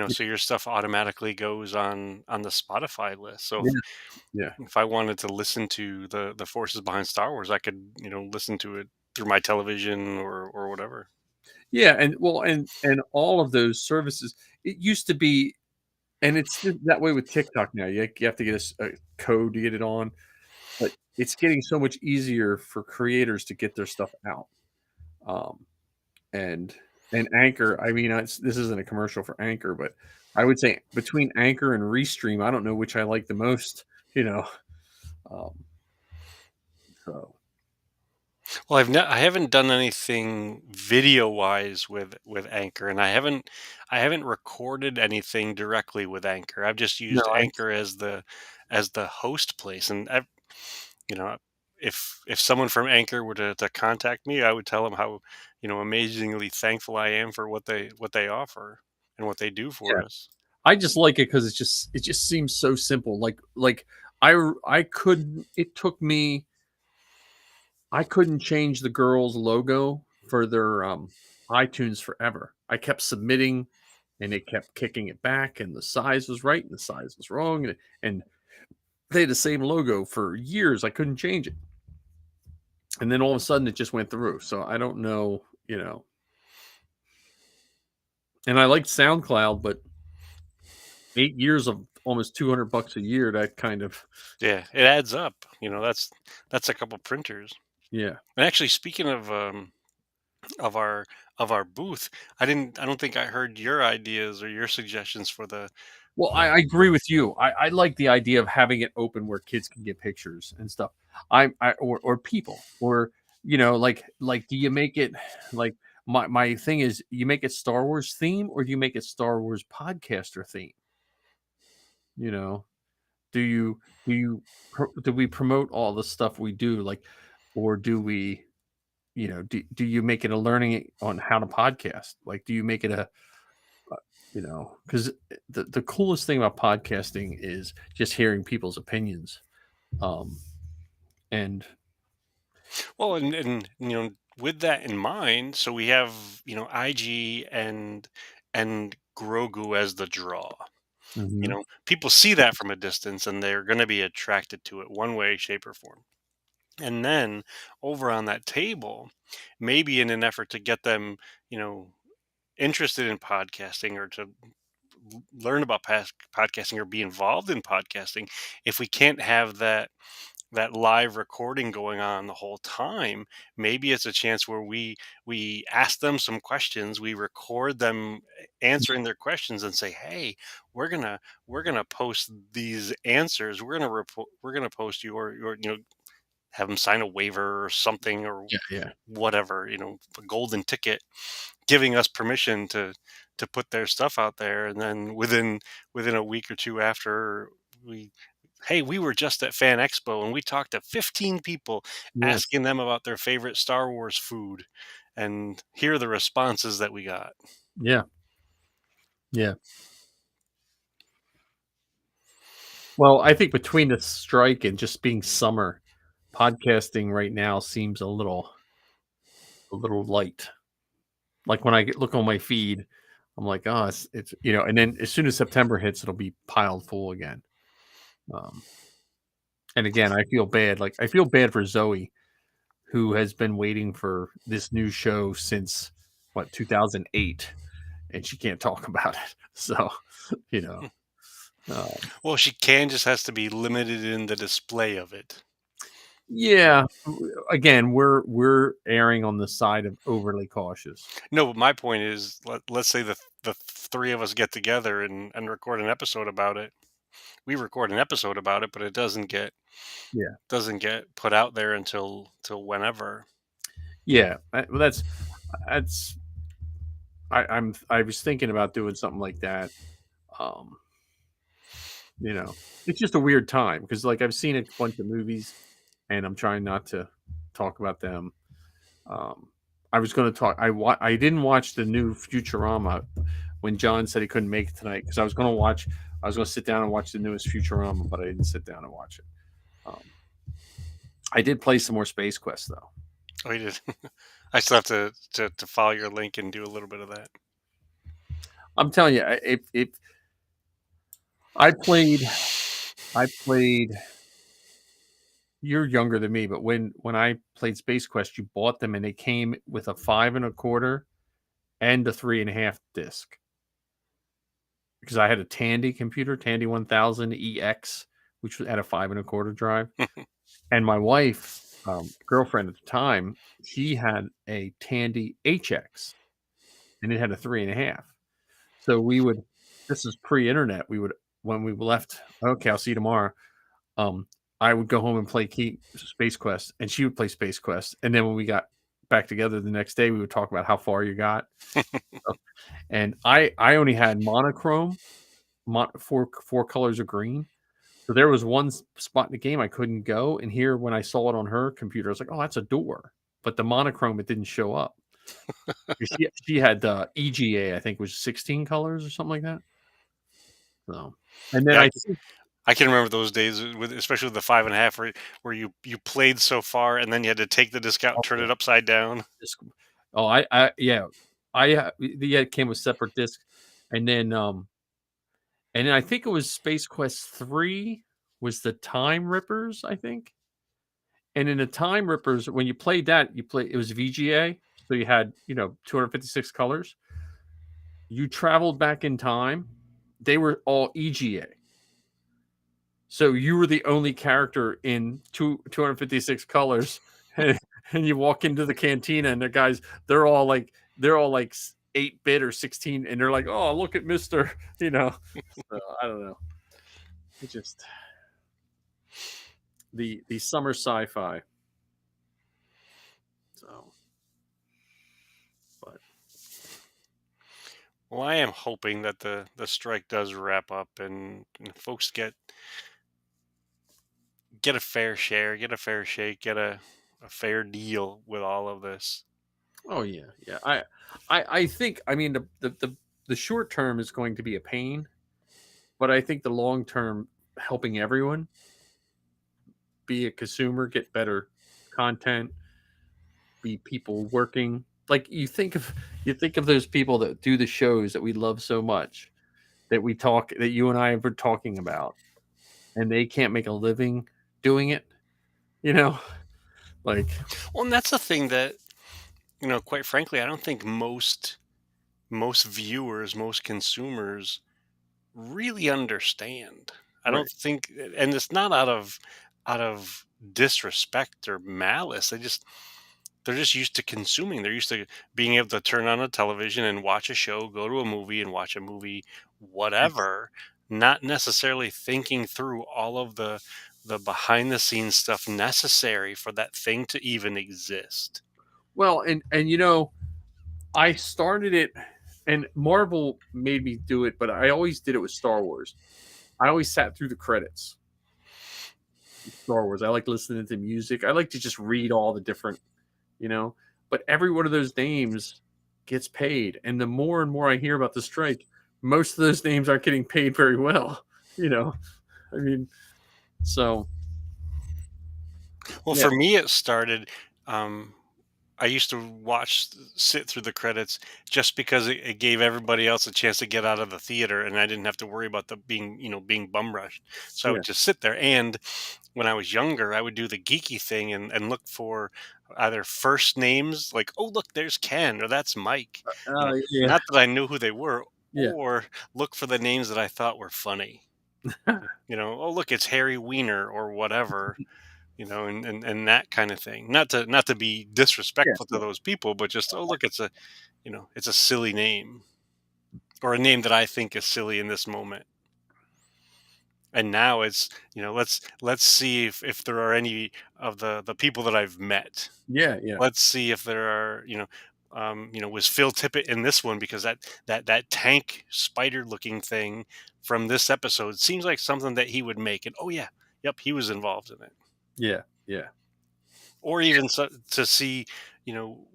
So your stuff automatically goes on the Spotify list. So Yeah, if, yeah, if I wanted to listen to the forces behind Star Wars, I could listen to it through my television or whatever. yeah, and well, and all of those services. It used to be, and it's that way with TikTok now. You have to get a code to get it on, but it's getting so much easier for creators to get their stuff out. Um, and Anchor. I mean, this isn't a commercial for Anchor, but I would say between Anchor and Restream, I don't know which I like the most. Um, so Well, I haven't done anything video wise with Anchor, and I haven't recorded anything directly with Anchor. I've just no, used Anchor as the host place, and you know if someone from Anchor were to contact me, I would tell them how amazingly thankful I am for what they offer and what they do yeah, for us. I just like it because it just seems so simple. Like I couldn't. It took me. I couldn't change the girls' logo for their iTunes forever. I kept submitting. and they kept kicking it back, and the size was right and the size was wrong, and they had the same logo for years. I couldn't change it, and then all of a sudden it just went through. So I don't know, And I liked SoundCloud, but 8 years of almost $200 a year, that kind of Yeah, it adds up. That's a couple printers. yeah. And actually, speaking of our of our booth, I don't think I heard your ideas or your suggestions for Well, I the agree with you. I like the idea of having it open where kids can get pictures and stuff. Or people, or like do you make it like my thing is, you make it Star Wars theme, or do you make it Star Wars podcaster theme? You know, do you do we promote all the stuff we do, like, or do we, do you make it a learning on how to podcast? Like, do you make it a because the coolest thing about podcasting is just hearing people's opinions. Um, and well, and with that in mind, so we have IG and Grogu as the draw. mhm, People see that from a distance and they're going to be attracted to it one way, shape, or form. And then over on that table, maybe in an effort to get them, you know, interested in podcasting or to learn about podcasting or be involved in podcasting, if we can't have that live recording going on the whole time, maybe it's a chance where we ask them some questions, we record them answering their questions and say, hey, we're gonna post these answers, we're gonna post your have them sign a waiver or something or yeah, yeah, whatever, a golden ticket giving us permission to put their stuff out there. And then within a week or two after, we hey, we were just at Fan Expo and we talked to 15 people yes, asking them about their favorite Star Wars food, and here are the responses that we got. yeah, yeah. Well, I think between the strike and just being summer, podcasting right now seems a little light. Like when I look on my feed, I'm like, oh, it's and then as soon as September hits, it'll be piled full again. Um, and again, I feel bad. Like, I feel bad for Zoe, who has been waiting for this new show since what, 2008, and she can't talk about it. So, you know, um, Well, she can, just has to be limited in the display of it. yeah. Again, we're erring on the side of overly cautious. No, but my point is, let's say the three of us get together and record an episode about it. We record an episode about it, but it Yeah, doesn't get put out there until till whenever. yeah. Well, that's I was thinking about doing something like that. Um, it's just a weird time because, like, I've seen a bunch of movies, and I'm trying not to talk about them. Um, I was going to talk. I didn't watch the new Futurama when John said he couldn't make it tonight, because I was going to watch. I was going to sit down and watch the newest Futurama, but I didn't sit down and watch it. Um, I did play some more Space Quest though. Oh, you did. I still have to follow your link and do a little bit of that. I'm telling you, if I played, I played. You're younger than me, but when I played Space Quest, you bought them and they came with a 5 1/4 and a 3.5 disc. Because I had a Tandy computer, Tandy 1000 EX, which had a 5 1/4 drive, and my wife, girlfriend at the time, she had a Tandy HX, and it had a 3.5. So we would. This is pre-internet. We would, when we left. Okay, I'll see you tomorrow. Um, I would go home and play Space Quest, and she would play Space Quest. And then when we got back together the next day, we would talk about how far you got. And I only had monochrome, four colors of green. So there was one spot in the game I couldn't go. And here, when I saw it on her computer, I was like, "Oh, that's a door." But the monochrome, it didn't show up. She had EGA, I think, was 16 colors or something like that. So, and then Yeah, I think, I can remember those days, with especially with the 5.5, where you played so far and then you had to take the disc out and turn oh, it upside down. disc. Oh, I yeah, yeah, it came with separate discs. and then I think it was Space Quest 3 was the Time Rippers, I think. And in the Time Rippers, when you played that, it was VGA, so you had, 256 colors. You traveled back in time. They were all EGA. So you were the only character in 256 colors. And you walk into the cantina and the guys, they're all like 8-bit or 16, and they're like, "Oh, look at Mister," you know. So, I don't know. It just the summer sci-fi. So, but Well, I am hoping that the strike does wrap up and folks get a fair share, get a fair shake, get a fair deal with all of this. oh yeah, yeah. I think, I mean, the short term is going to be a pain, but I think the long term, helping everyone be a consumer, get better content, be people working. Like you think of those people that do the shows that we love so much, that you and I have been talking about, and they can't make a living doing it, you know? Like, Well, and that's the thing that, quite frankly, I don't think most viewers, most consumers really understand. I don't right. think, and it's not out of disrespect or malice. They're just used to consuming. They're used to being able to turn on a television and watch a show, go to a movie and watch a movie, whatever, not necessarily thinking through all of the behind the scenes stuff necessary for that thing to even exist. Well, and I started it, and Marvel made me do it, but I always did it with Star Wars. I always sat through the credits. Star Wars. I like listening to music. I like to just read all the different, you know. But every one of those names gets paid, and the more and more I hear about the strike, most of those names aren't getting paid very well. You know, I mean, so Well, yeah, for me, it started. I used to sit through the credits just because it gave everybody else a chance to get out of the theater, and I didn't have to worry about the being bum rushed. So I yeah, would just sit there. And when I was younger, I would do the geeky thing and look for either first names, like, oh look, there's Ken, or that's Mike. yeah, Not that I knew who they were, yeah, or look for the names that I thought were funny. Oh look, it's Harry Wiener or whatever, and that kind of thing. Not to be yeah, disrespectful to yeah, those people, but just, oh look, it's a silly name, or a name that I think is silly in this moment. And now it's, let's see if there are any of the people that I've met. yeah, yeah, Let's see if there are, was Phil Tippett in this one, because that tank spider looking thing from this episode seems like something that he would make, and oh yeah, yep, he was involved in it. yeah, yeah. Or even to see, you know,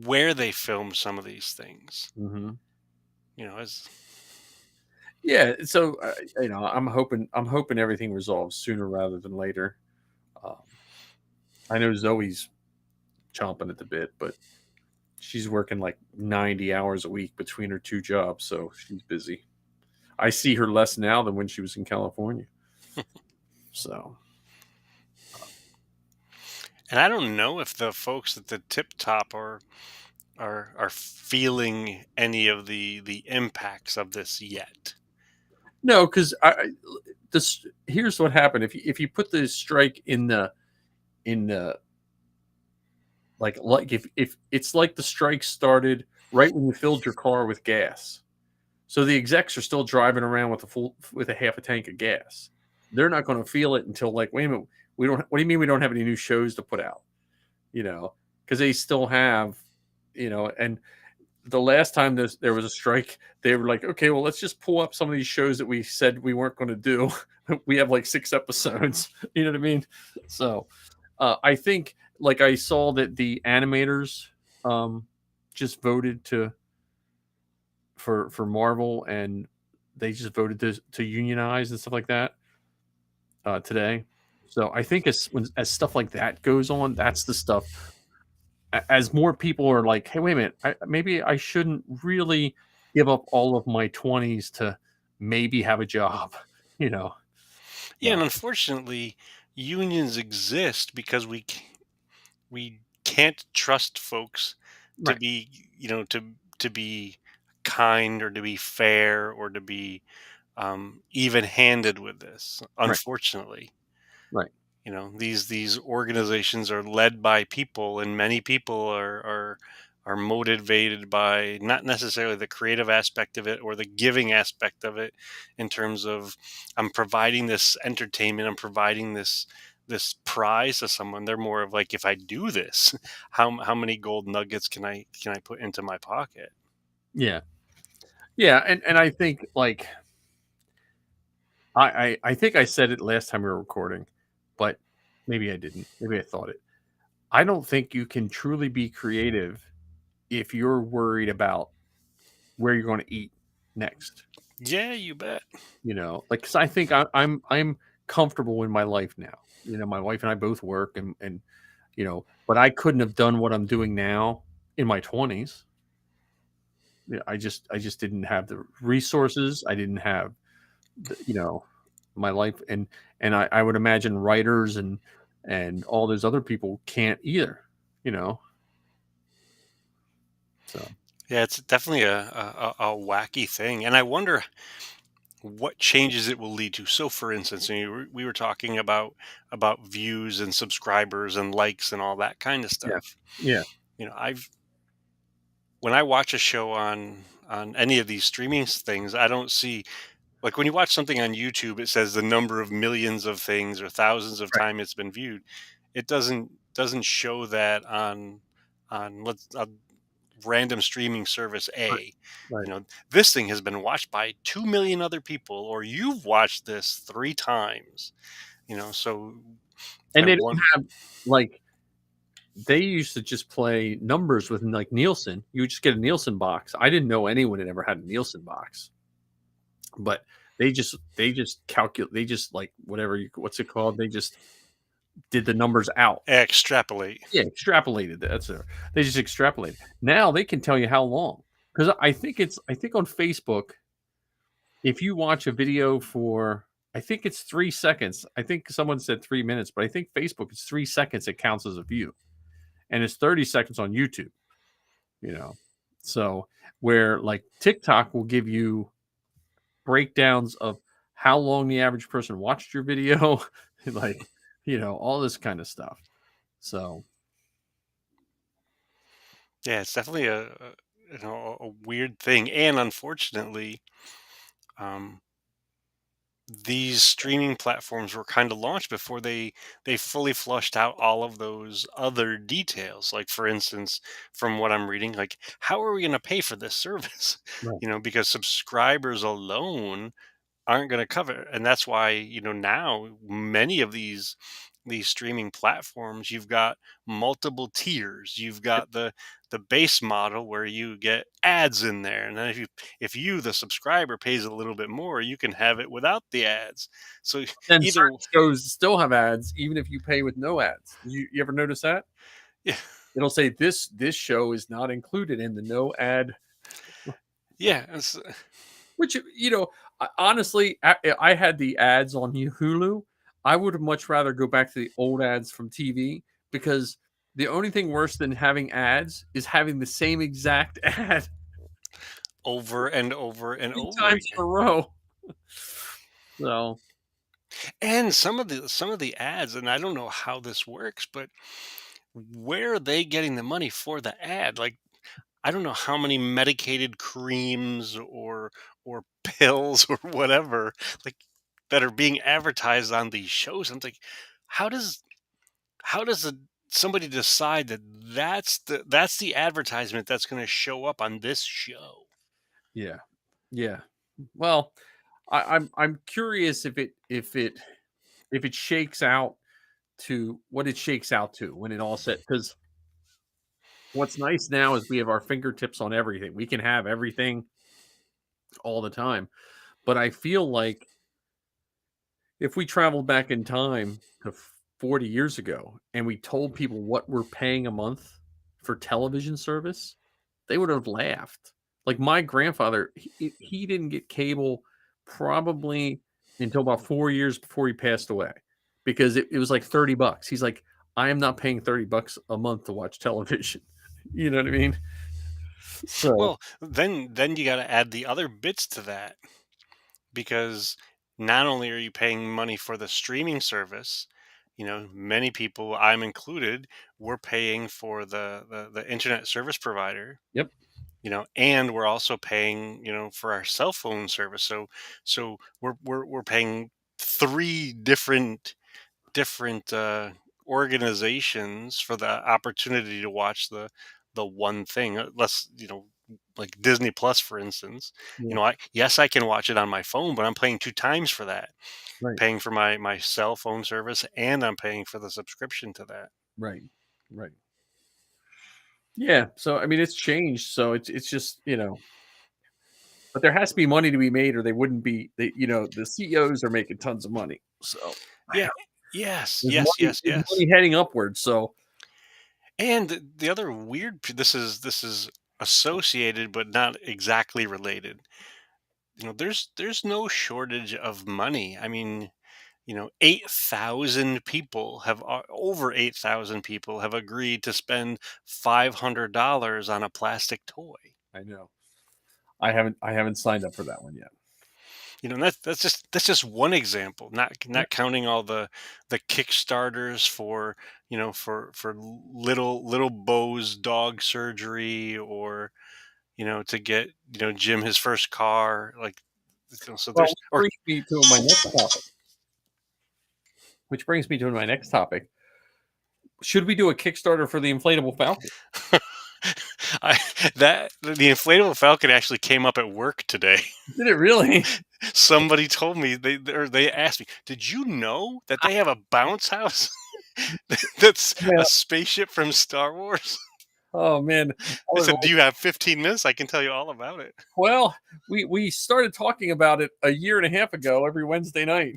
where they filmed some of these things. Hmm. As Yeah. So I'm hoping everything resolves sooner rather than later. Um, I know Zoe's chomping at the bit, but she's working like 90 hours a week between her two jobs, so she's busy. I see her less now than when she was in California. So, and I don't know if the folks at the tip top are feeling any of the impacts of this yet. no, because this here's what happened. If you put the strike in the like if it's like the strike started right when you filled your car with gas. So the execs are still driving around with a half a tank of gas. They're not going to feel it until, like, wait a minute, we don't. What do you mean we don't have any new shows to put out? Because they still have, and the last time there was a strike, they were like, okay, well, let's just pull up some of these shows that we said we weren't going to do. We have like 6 episodes. You know what I mean? So I think, like, I saw that the animators just voted for Marvel, and they just voted to unionize and stuff like that today. So I think as stuff like that goes on, that's the stuff. As more people are like, hey, wait a minute, maybe I shouldn't really, give up all of my 20s to maybe have a job, you know. Yeah, and So, unfortunately, unions exist because we can't trust folks to right, be, to be kind or to be fair or to be even-handed with this. right, Unfortunately, right. these organizations are led by people, and many people are motivated by not necessarily the creative aspect of it or the giving aspect of it, in terms of, I'm providing this entertainment, I'm providing this prize to someone. They're more of like, if I do this, how many gold nuggets can I put into my pocket? Yeah. Yeah, and I think, like, I think I said it last time we were recording, but maybe I didn't. Maybe I thought it. I don't think you can truly be creative if you're worried about where you're gonna eat next, Yeah, you bet. Like, 'cause I think I'm comfortable in my life now. My wife and I both work, but I couldn't have done what I'm doing now in my 20s. Yeah, I just didn't have the resources. I didn't have my life, and I would imagine writers and all those other people can't either, you know. So Yeah, it's definitely a wacky thing, and I wonder what changes it will lead to. So, for instance, we were talking about views and subscribers and likes and all that kind of yeah, stuff. yeah, I've When I watch a show on any of these streaming things, I don't see, like, when you watch something on YouTube, it says the number of millions of things or thousands of right, time it's been viewed. It doesn't show that on let's random streaming service right, A. right. This thing has been watched by 2 million other people, or you've watched this 3 times. So And I they don't want have, like, they used to just play numbers with, like, Nielsen. You would just get a Nielsen box. I didn't know anyone had ever had a Nielsen box, but they just calculate. They just, like, whatever what's it called? They just did the numbers out. extrapolate. Yeah, extrapolated. They just extrapolate. Now they can tell you how long. Because I think on Facebook, if you watch a video for, I think it's 3 seconds. I think someone said 3 minutes, but I think Facebook it's 3 seconds. It counts as a view, and it's 30 seconds on YouTube. You know, so where, like, TikTok will give you breakdowns of how long the average person watched your video, like, all this kind of stuff. So Yeah, it's definitely a weird thing, and unfortunately, um, these streaming platforms were kind of launched before they fully flushed out all of those other details. Like, for instance, from what I'm reading, like, how are we going to pay for this service? right. Because subscribers alone aren't going to cover it. And that's why, now many of these streaming platforms, you've got multiple tiers. You've got the base model where you get ads in there, and then if you the subscriber pays a little bit more, you can have it without the ads. So Then either certain shows still have ads even if you pay with no ads. You ever notice that? yeah, It'll say this show is not included in the no ad, yeah, it's, which, honestly, I had the ads on Hulu. I would much rather go back to the old ads from TV, because the only thing worse than having ads is having the same exact ad over and over and 3 over times in again. a row. So, And some of the ads, and I don't know how this works, but where are they getting the money for the ad? Like, I don't know how many medicated creams or pills or whatever, like, that are being advertised on these shows. I'm like, how does somebody decide that that's the advertisement that's going to show up on this show? yeah. Yeah. Well, I'm curious if it shakes out to what it shakes out to when it all set. Because what's nice now is we have our fingertips on everything. We can have everything all the time. But I feel like if we traveled back in time to 40 years ago and we told people what we're paying a month for television service, they would have laughed. Like my grandfather, he didn't get cable probably until about 4 years before he passed away, because it was like $30. He's like, I am not paying $30 a month to watch television. You know what I mean? So Well, then you got to add the other bits to that, because not only are you paying money for the streaming service, many people, I'm included, we're paying for the internet service provider, yep, and we're also paying, for our cell phone service. So we're paying three different organizations for the opportunity to watch the one thing. Less, like Disney Plus, for instance. yeah, I can watch it on my phone, but I'm paying two times for that. right, Paying for my cell phone service, and I'm paying for the subscription to that. right, right. Yeah. So I mean, it's changed. So it's just but there has to be money to be made, or they wouldn't be. The CEOs are making tons of money, so Yeah. Yes. there's Yes. money. Yes. There's Yes. money heading upwards. So And the other weird, this is associated but not exactly related. There's no shortage of money. I mean, 8,000 people over 8,000 people have agreed to spend $500 on a plastic toy. I know. I haven't signed up for that one yet. And that's just one example, Yeah. not counting all the Kickstarters for, for little Bo's dog surgery, or, to get, Jim his first car, like, so Well, there's, which or brings me to my next topic. Should we do a Kickstarter for the inflatable Falcon? I that the inflatable Falcon actually came up at work today. Did it really? Somebody told me, they asked me, "Did you know that they have a bounce house that's Yeah. a spaceship from Star Wars?" Oh man. I said, "Do you have 15 minutes? I can tell you all about it." Well, we started talking about it a year and a half ago every Wednesday night.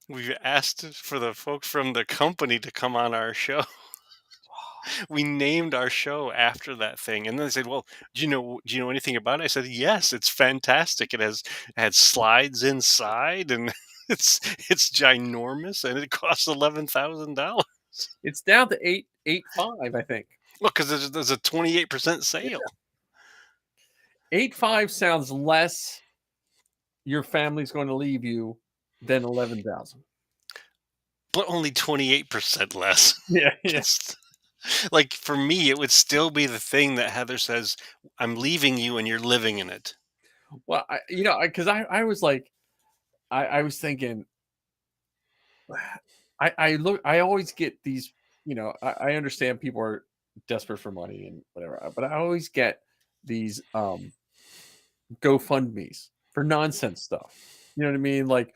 We've asked for the folks from the company to come on our show. We named our show after that thing, and then they said, "Well, do you know anything about it?" I said, "Yes, it's fantastic. It had slides inside, and it's ginormous, and it costs $11,000." It's down to 885, I think. Look, because there's a 28% sale. 85 sounds less your family's going to leave you than 11,000. But only 28% less. Yeah, yeah. Just like, for me, it would still be the thing that Heather says, "I'm leaving you and you're living in it." Well, because I was like, I was thinking, I always get these, I understand people are desperate for money and whatever, but I always get these GoFundMe's for nonsense stuff. You know what I mean? Like,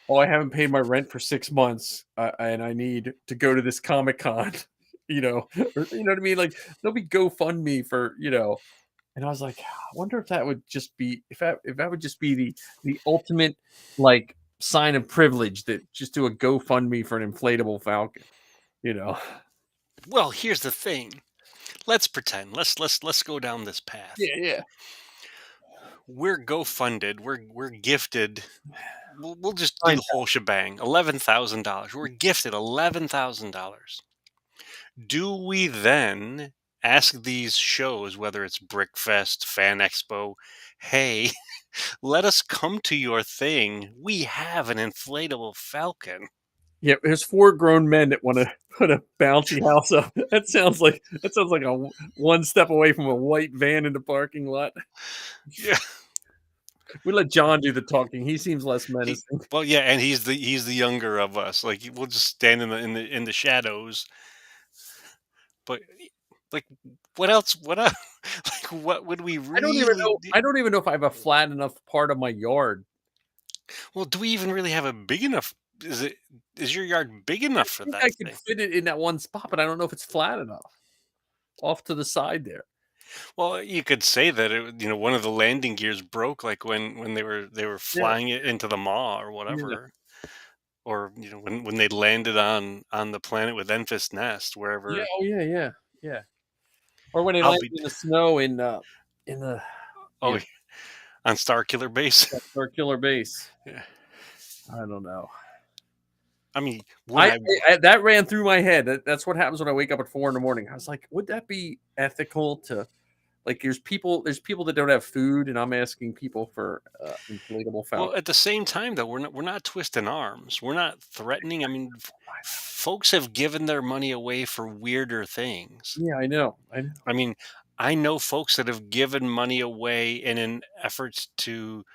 oh, I haven't paid my rent for 6 months, and I need to go to this Comic Con. Or, you know what I mean? Like, there'll be GoFundMe for. And I was like, I wonder if that would just be if that would just be the ultimate, like, sign of privilege, that just do a GoFundMe for an inflatable Falcon. You know? Well, here's the thing. Let's pretend. Let's go down this path. Yeah, yeah. We're GoFunded. We're gifted. We'll just do Fine. the whole shebang. $11,000. We're gifted $11,000. Do we then ask these shows, whether it's Brickfest, Fan Expo, "Hey, let us come to your thing. We have an inflatable Falcon." Yeah, there's four grown men that want to put a bouncy house up. That sounds like one step away from a white van in the parking lot. Yeah. We let John do the talking. He seems less menacing. Well, yeah, and he's the younger of us. Like, we'll just stand in the shadows. But, like, what else? What else? Like, what would we I don't even really know. do? I don't even know if I have a flat enough part of my yard. Well, do we even really have a big enough? Is your yard big enough I for think that I could thing? fit it in that one spot, but I don't know if it's flat enough off to the side there. Well, you could say that one of the landing gears broke, like when they were Yeah, flying it into the maw or yeah, whatever, or when they landed on the planet with Enfys Nest, yeah. wherever. Oh, yeah, yeah, yeah. Or when they I'll landed be in the snow in in the Oh, Yeah. on Star Killer Base. circular base. Yeah. I don't know. I mean, when That ran through my head. That's what happens when I wake up at 4 a.m. I was like, would that be ethical to like? There's people that don't have food, and I'm asking people for inflatable well, Falcon. at the same time, though, we're not twisting arms. We're not threatening. I mean, folks have given their money away for weirder things. Yeah, I know. I mean, I know folks that have given money away in an effort to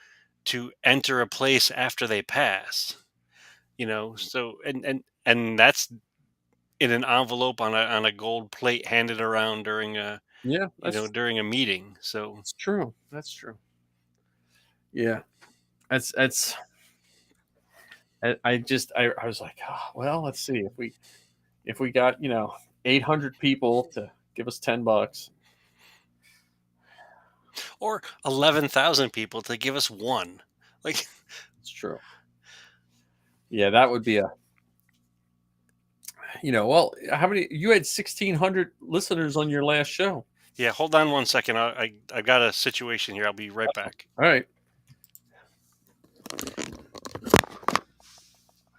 enter a place after they pass. So and that's in an envelope on a gold plate handed around during a Yeah, during a meeting. So that's true. That's true. Yeah, that's. I was like, oh, well, let's see if we got 800 people to give us $10. or 11,000 people to give us one. Like, It's true. Yeah, that would be well, how many you had 1,600 listeners on your last show. yeah, hold on one second. I've got a situation here. I'll be right back. All right.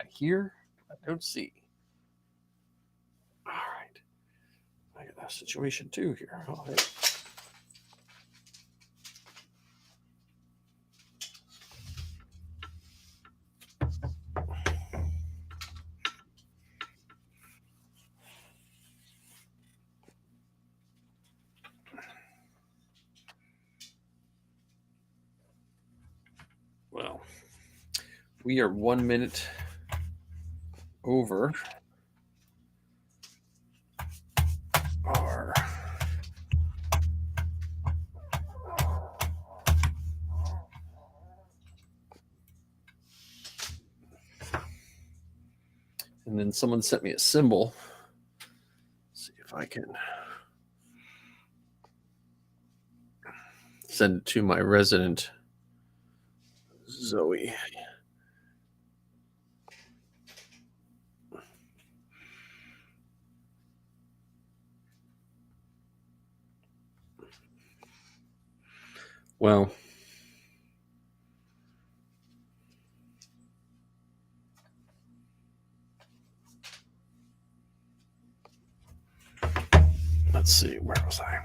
I hear, I don't see. All right. I got that situation too here. Oh, hey. Well, we are 1 minute over our and then someone sent me a symbol. Let's see if I can send it to my resident Zoe. Well, let's see, where was I?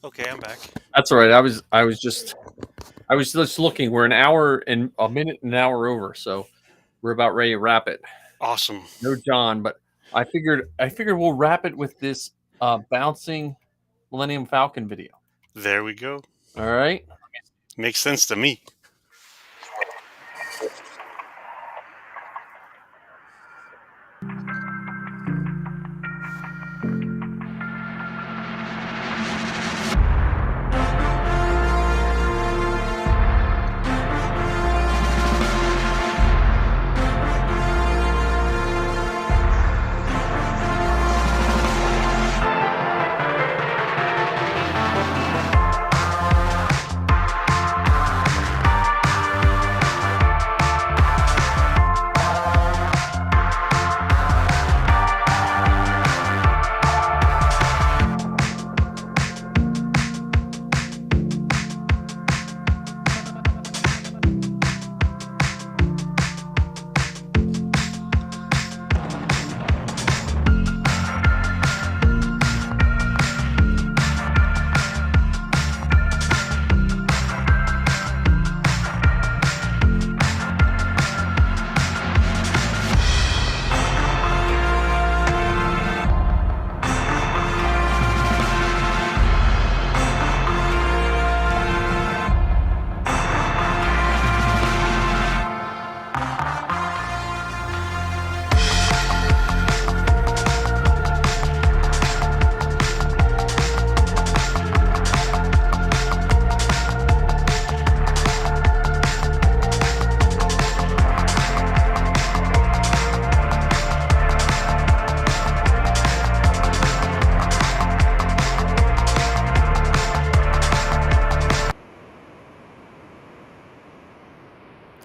Okay, I'm back. That's all right. I was just looking. We're an hour and a minute, an hour over, so we're about ready to wrap it. Awesome. No John, but I figured we'll wrap it with this bouncing Millennium Falcon video. There we go. All right. Makes sense to me.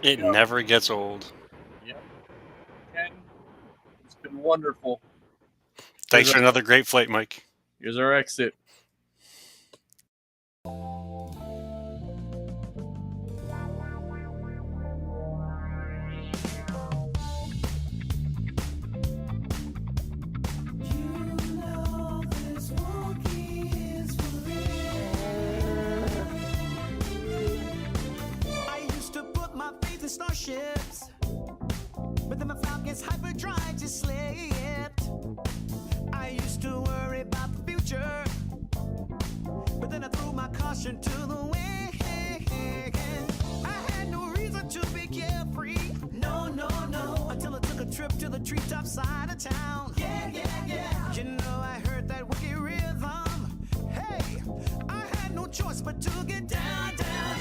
It never gets old. Yep. Ken, it's been wonderful. Thanks for another great flight, Mike. Here's our exit. I used to put my faith in starships, but then my Falcon's hyperdrive just slay it. I used to worry about the future, but then I threw my caution to the wind. I had no reason to be carefree. No, no, no. Until I took a trip to the treetop side of town. Yeah, yeah, yeah. You know, I heard that wicked rhythm. Hey, I had no choice but to get down, down.